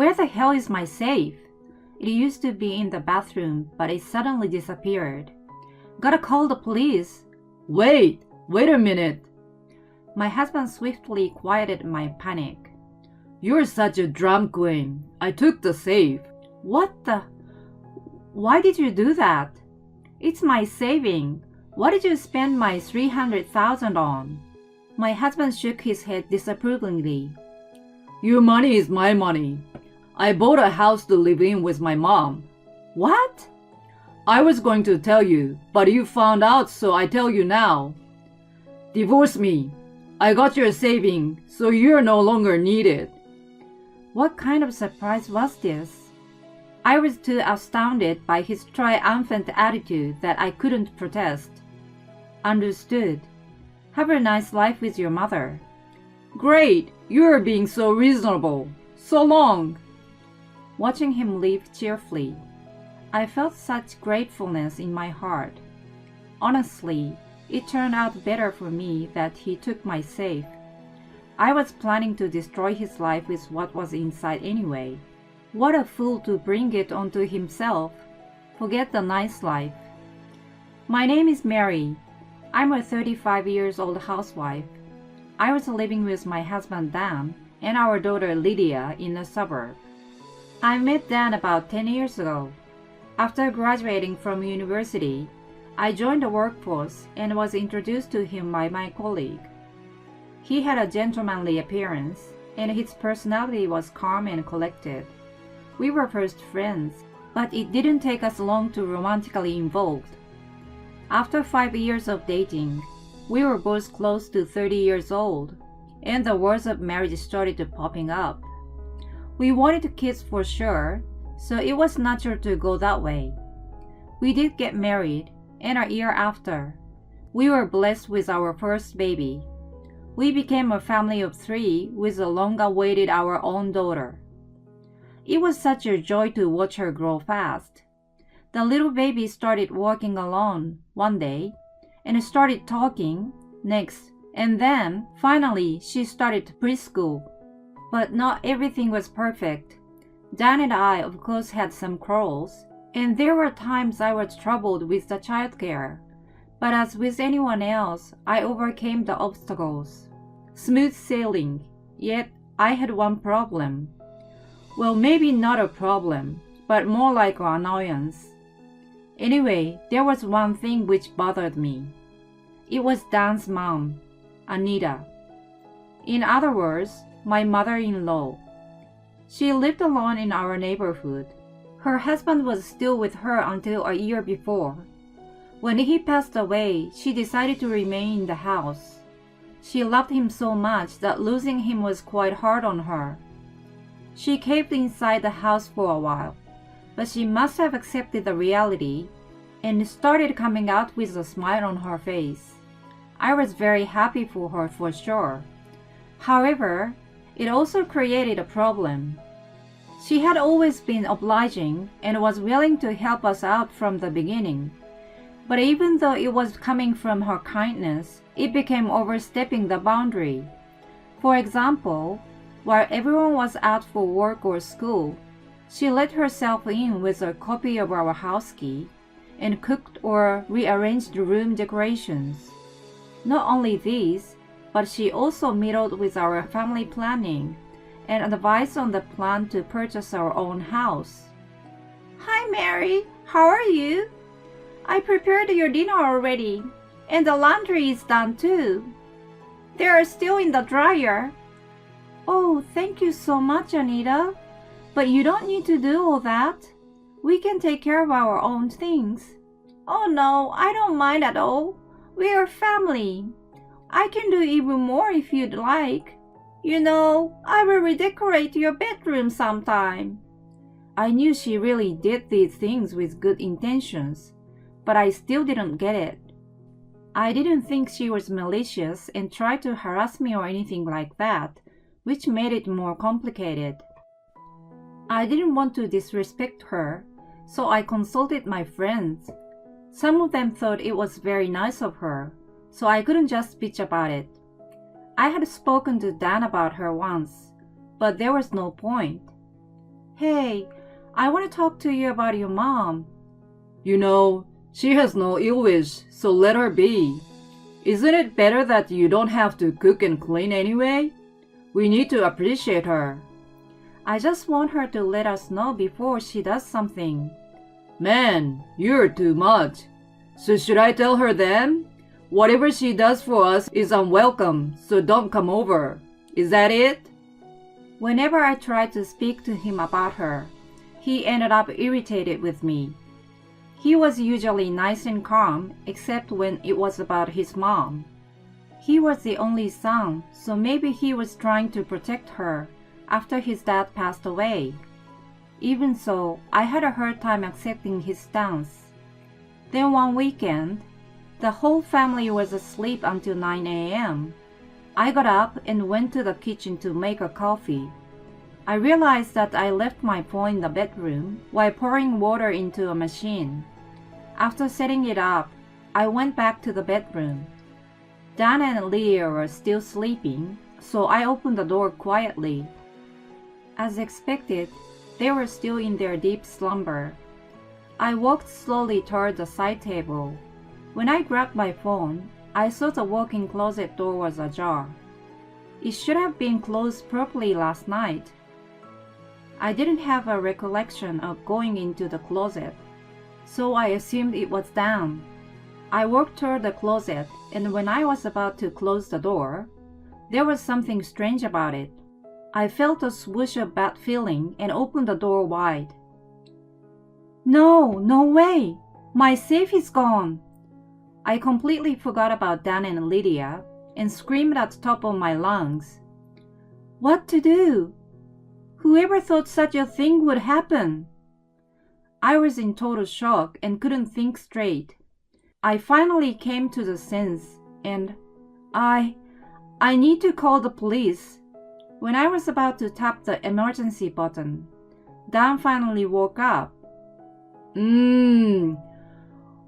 Where the hell is my safe? It used to be in the bathroom, but it suddenly disappeared. Gotta call the police. Wait a minute. My husband swiftly quieted my panic. You're such a drama queen. I took the safe. What the? Why did you do that? It's my saving. What did you spend my $300,000 on? My husband shook his head disapprovingly. Your money is my money. I bought a house to live in with my mom. What? I was going to tell you, but you found out, so I tell you now. Divorce me. I got your saving, so you're no longer needed. What kind of surprise was this? I was too astounded by his triumphant attitude that I couldn't protest. Understood. Have a nice life with your mother. Great, you're being so reasonable. So long. Watching him leave cheerfully, I felt such gratefulness in my heart. Honestly, it turned out better for me that he took my safe. I was planning to destroy his life with what was inside anyway. What a fool to bring it onto himself. Forget the nice life. My name is Mary. I'm a 35-year-old housewife. I was living with my husband Dan and our daughter Lydia in a suburb. I met Dan about 10 years ago. After graduating from university, I joined the workforce and was introduced to him by my colleague. He had a gentlemanly appearance, and his personality was calm and collected. We were first friends, but it didn't take us long to romantically involved. After 5 years of dating, we were both close to 30 years old, and the words of marriage started popping up. We wanted kids for sure, so it was natural to go that way. We did get married, and a year after, we were blessed with our first baby. We became a family of 3 with a long-awaited our own daughter. It was such a joy to watch her grow fast. The little baby started walking alone one day and started talking next, and then finally she started preschool. But not everything was perfect. Dan and I, of course, had some quarrels, and there were times I was troubled with the childcare. But as with anyone else, I overcame the obstacles. Smooth sailing, yet I had one problem. Well, maybe not a problem, but more like an annoyance. Anyway, there was one thing which bothered me. It was Dan's mom, Anita. In other words, my mother-in-law. She lived alone in our neighborhood. Her husband was still with her until a year before. When he passed away, she decided to remain in the house. She loved him so much that losing him was quite hard on her. She caved inside the house for a while, but she must have accepted the reality and started coming out with a smile on her face. I was very happy for her for sure. However, it also created a problem. She had always been obliging and was willing to help us out from the beginning. But even though it was coming from her kindness, it became overstepping the boundary. For example, while everyone was out for work or school, she let herself in with a copy of our house key and cooked or rearranged room decorations. Not only this, but she also meddled with our family planning and advised on the plan to purchase our own house. "Hi Mary, how are you? I prepared your dinner already, and the laundry is done too. They are still in the dryer." "Oh, thank you so much, Anita. But you don't need to do all that. We can take care of our own things." "Oh no, I don't mind at all. We are family. I can do even more if you'd like. You know, I will redecorate your bedroom sometime." I knew she really did these things with good intentions, but I still didn't get it. I didn't think she was malicious and tried to harass me or anything like that, which made it more complicated. I didn't want to disrespect her, so I consulted my friends. Some of them thought it was very nice of her, so I couldn't just bitch about it. I had spoken to Dan about her once, but there was no point. Hey, I want to talk to you about your mom. You know, she has no ill wish, so let her be. Isn't it better that you don't have to cook and clean anyway? We need to appreciate her. I just want her to let us know before she does something. Man, you're too much. So should I tell her then? Whatever she does for us is unwelcome, so don't come over. Is that it? Whenever I tried to speak to him about her, he ended up irritated with me. He was usually nice and calm, except when it was about his mom. He was the only son, so maybe he was trying to protect her after his dad passed away. Even so, I had a hard time accepting his stance. Then one weekend, the whole family was asleep until 9 a.m. I got up and went to the kitchen to make a coffee. I realized that I left my phone in the bedroom while pouring water into a machine. After setting it up, I went back to the bedroom. Dan and Lydia were still sleeping, so I opened the door quietly. As expected, they were still in their deep slumber. I walked slowly toward the side table. When I grabbed my phone, I saw the walk-in closet door was ajar. It should have been closed properly last night. I didn't have a recollection of going into the closet, so I assumed it was down. I walked toward the closet, and when I was about to close the door, there was something strange about it. I felt a swoosh of bad feeling and opened the door wide. No way! My safe is gone! I completely forgot about Dan and Lydia and screamed at the top of my lungs. What to do? Whoever thought such a thing would happen? I was in total shock and couldn't think straight. I finally came to the sense and I need to call the police. When I was about to tap the emergency button, Dan finally woke up.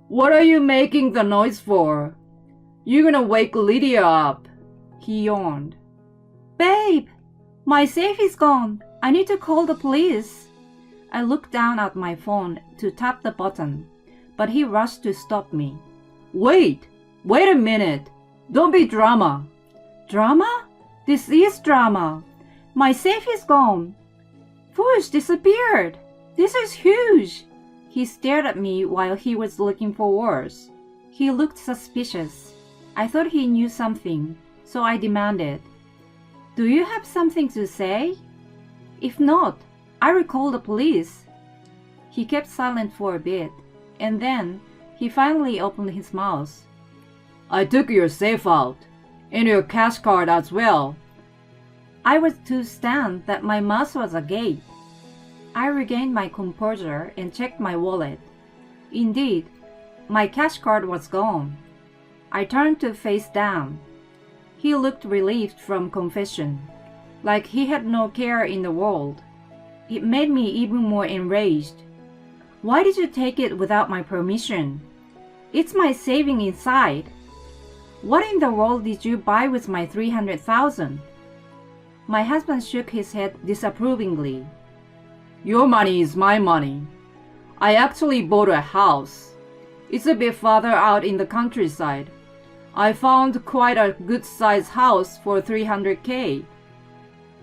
What are you making the noise for? You're gonna wake Lydia up, he yawned. Babe, my safe is gone. I need to call the police. I looked down at my phone to tap the button, but he rushed to stop me. Wait a minute. Don't be drama. Drama? This is drama. My safe is gone. Whoosh disappeared. This is huge. He stared at me while he was looking for words. He looked suspicious. I thought he knew something, so I demanded, Do you have something to say? If not, I will call the police. He kept silent for a bit, and then he finally opened his mouth. I took your safe out, and your cash card as well. I was too stunned that my mouth was agape. I regained my composure and checked my wallet. Indeed, my cash card was gone. I turned to face down. He looked relieved from confession, like he had no care in the world. It made me even more enraged. Why did you take it without my permission? It's my saving inside. What in the world did you buy with my $300,000? My husband shook his head disapprovingly. Your money is my money. I actually bought a house. It's a bit farther out in the countryside. I found quite a good-sized house for $300K.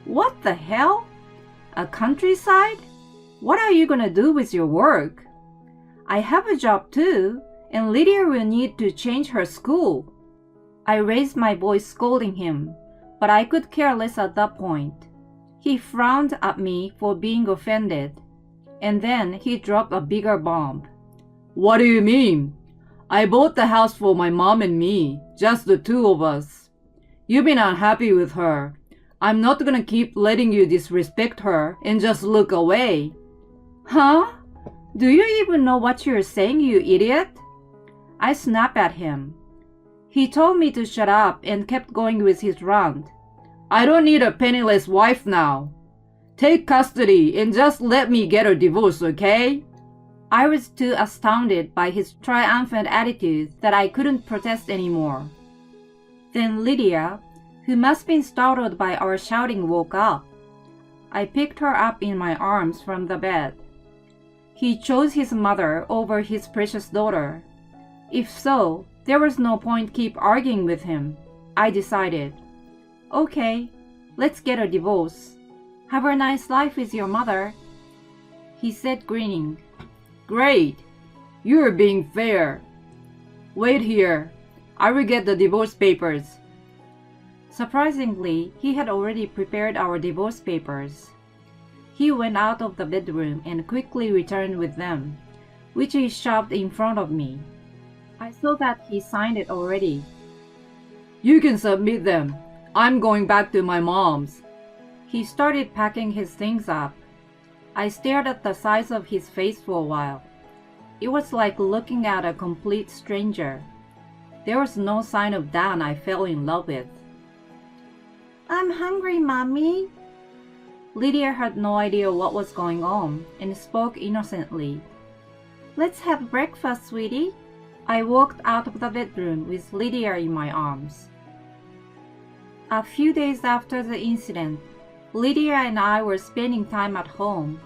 What the hell? A countryside? What are you gonna do with your work? I have a job too, and Lydia will need to change her school. I raised my voice scolding him, but I could care less at that point. He frowned at me for being offended, and then he dropped a bigger bomb. What do you mean? I bought the house for my mom and me, just the two of us. You've been unhappy with her. I'm not gonna keep letting you disrespect her and just look away. Huh? Do you even know what you're saying, you idiot? I snapped at him. He told me to shut up and kept going with his rant. I don't need a penniless wife now. Take custody and just let me get a divorce, okay? I was too astounded by his triumphant attitude that I couldn't protest anymore. Then Lydia, who must have been startled by our shouting, woke up. I picked her up in my arms from the bed. He chose his mother over his precious daughter. If so, there was no point keep arguing with him. I decided, okay, let's get a divorce. Have a nice life with your mother, he said, grinning. Great! You're being fair. Wait here. I will get the divorce papers. Surprisingly, he had already prepared our divorce papers. He went out of the bedroom and quickly returned with them, which he shoved in front of me. I saw that he signed it already. You can submit them. I'm going back to my mom's. He started packing his things up. I stared at the size of his face for a while. It was like looking at a complete stranger. There was no sign of Dan I fell in love with. I'm hungry, Mommy. Lydia had no idea what was going on and spoke innocently. Let's have breakfast, sweetie. I walked out of the bedroom with Lydia in my arms. A few days after the incident, Lydia and I were spending time at home.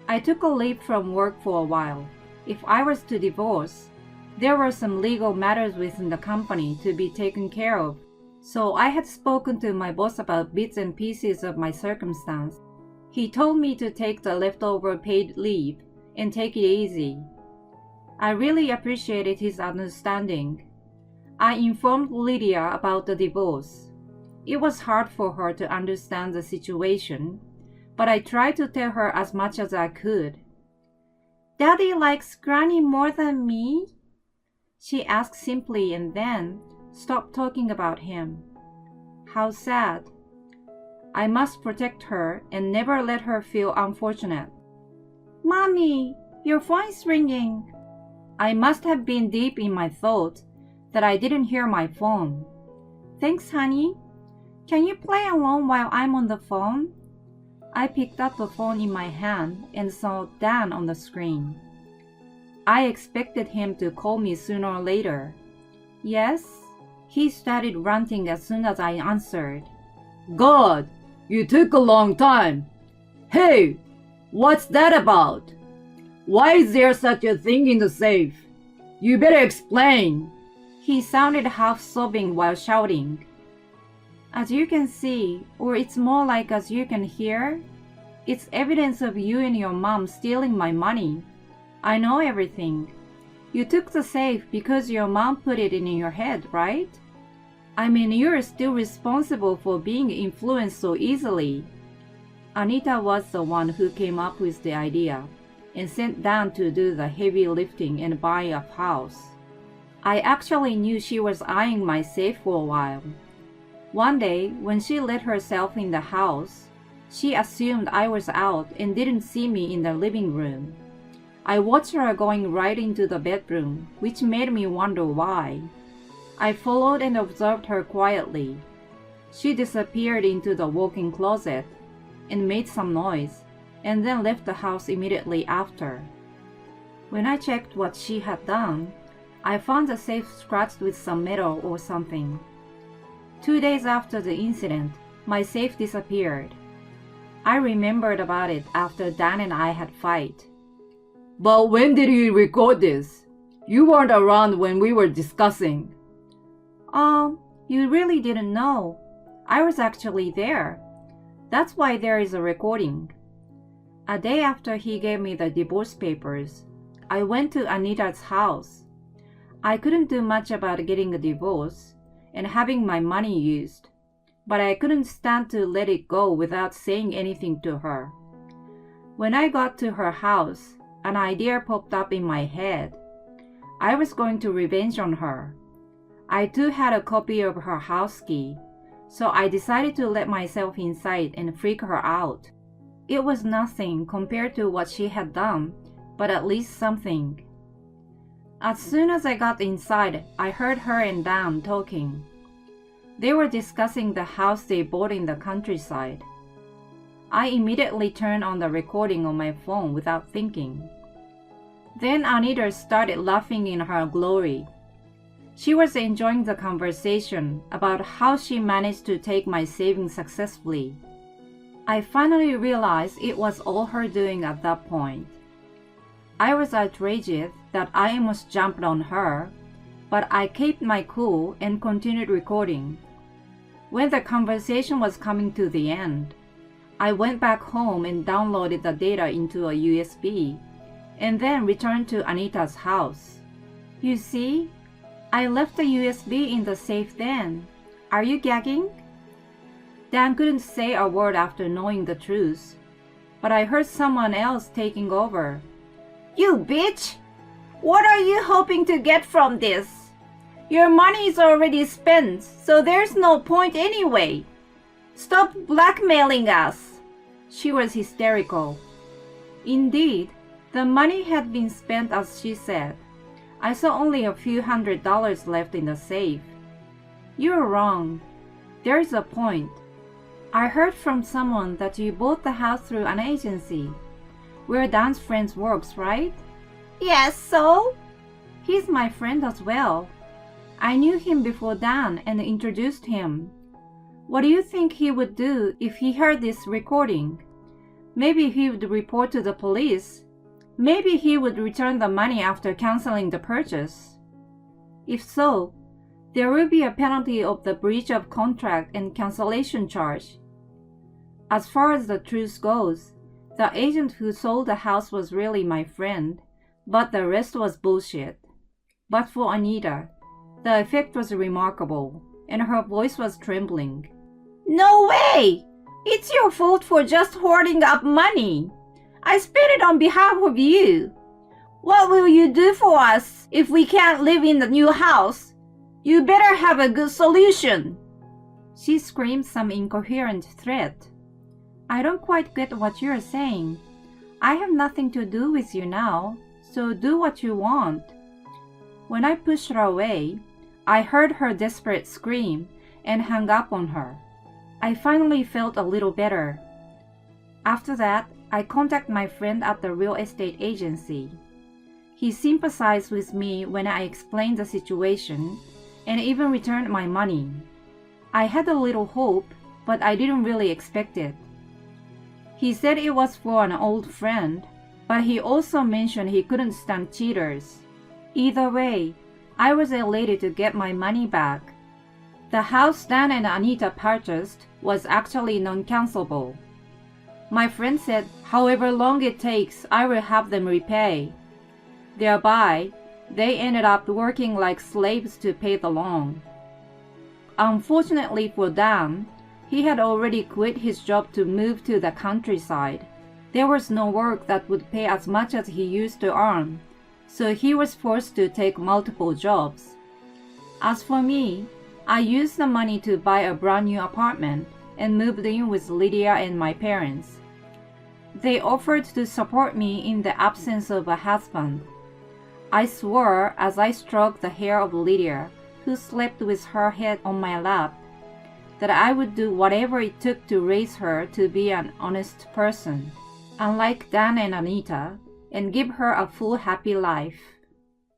I took a leave from work for a while. If I was to divorce, there were some legal matters within the company to be taken care of, so I had spoken to my boss about bits and pieces of my circumstance. He told me to take the leftover paid leave and take it easy. I really appreciated his understanding. I informed Lydia about the divorce. It was hard for her to understand the situation, but I tried to tell her as much as I could. Daddy likes Granny more than me? She asked simply and then stopped talking about him. How sad. I must protect her and never let her feel unfortunate. Mommy, your phone is ringing. I must have been deep in my thoughts that I didn't hear my phone. Thanks, honey. Can you play along while I'm on the phone? I picked up the phone in my hand and saw Dan on the screen. I expected him to call me sooner or later. Yes? He started ranting as soon as I answered. God, you took a long time. Hey, what's that about? Why is there such a thing in the safe? You better explain. He sounded half sobbing while shouting. As you can see, or it's more like as you can hear, it's evidence of you and your mom stealing my money. I know everything. You took the safe because your mom put it in your head, right? I mean, you're still responsible for being influenced so easily. Anita was the one who came up with the idea and sent Dan to do the heavy lifting and buy a house. I actually knew she was eyeing my safe for a while. One day, when she let herself in the house, she assumed I was out and didn't see me in the living room. I watched her going right into the bedroom, which made me wonder why. I followed and observed her quietly. She disappeared into the walk-in closet and made some noise, and then left the house immediately after. When I checked what she had done, I found the safe scratched with some metal or something. 2 days after the incident, my safe disappeared. I remembered about it after Dan and I had fight. But when did you record this? You weren't around when we were discussing. You really didn't know. I was actually there. That's why there is a recording. A day after he gave me the divorce papers, I went to Anita's house. I couldn't do much about getting a divorce and having my money used, but I couldn't stand to let it go without saying anything to her. When I got to her house, an idea popped up in my head. I was going to revenge on her. I too had a copy of her house key, so I decided to let myself inside and freak her out. It was nothing compared to what she had done, but at least something. As soon as I got inside, I heard her and Dan talking. They were discussing the house they bought in the countryside. I immediately turned on the recording on my phone without thinking. Then Anita started laughing in her glory. She was enjoying the conversation about how she managed to take my savings successfully. I finally realized it was all her doing at that point. I was outraged that I almost jumped on her, but I kept my cool and continued recording. When the conversation was coming to the end, I went back home and downloaded the data into a USB, and then returned to Anita's house. You see, I left the USB in the safe then. Are you gagging? Dan couldn't say a word after knowing the truth, but I heard someone else taking over. You bitch! What are you hoping to get from this? Your money is already spent, so there's no point anyway. Stop blackmailing us. She was hysterical. Indeed, the money had been spent as she said. I saw only a few $100s left in the safe. You're wrong. There's a point. I heard from someone that you bought the house through an agency, where Dan's friend works, right? Yes, so? He's my friend as well. I knew him before Dan and introduced him. What do you think he would do if he heard this recording? Maybe he would report to the police. Maybe he would return the money after canceling the purchase. If so, there will be a penalty of the breach of contract and cancellation charge. As far as the truth goes, the agent who sold the house was really my friend, but the rest was bullshit. But for Anita, the effect was remarkable, and her voice was trembling. No way! It's your fault for just hoarding up money. I spent it on behalf of you. What will you do for us if we can't live in the new house? You better have a good solution. She screamed some incoherent threat. I don't quite get what you're saying. I have nothing to do with you now, so do what you want. When I pushed her away, I heard her desperate scream and hung up on her. I finally felt a little better. After that, I contacted my friend at the real estate agency. He sympathized with me when I explained the situation and even returned my money. I had a little hope, but I didn't really expect it. He said it was for an old friend, but he also mentioned he couldn't stand cheaters. Either way, I was elated to get my money back. The house Dan and Anita purchased was actually non-cancelable. My friend said however long it takes, I will have them repay. Thereby, they ended up working like slaves to pay the loan. Unfortunately for Dan, he had already quit his job to move to the countryside. There was no work that would pay as much as he used to earn, so he was forced to take multiple jobs. As for me, I used the money to buy a brand new apartment and moved in with Lydia and my parents. They offered to support me in the absence of a husband. I swore as I stroked the hair of Lydia, who slept with her head on my lap, that I would do whatever it took to raise her to be an honest person, unlike Dan and Anita, and give her a full happy life.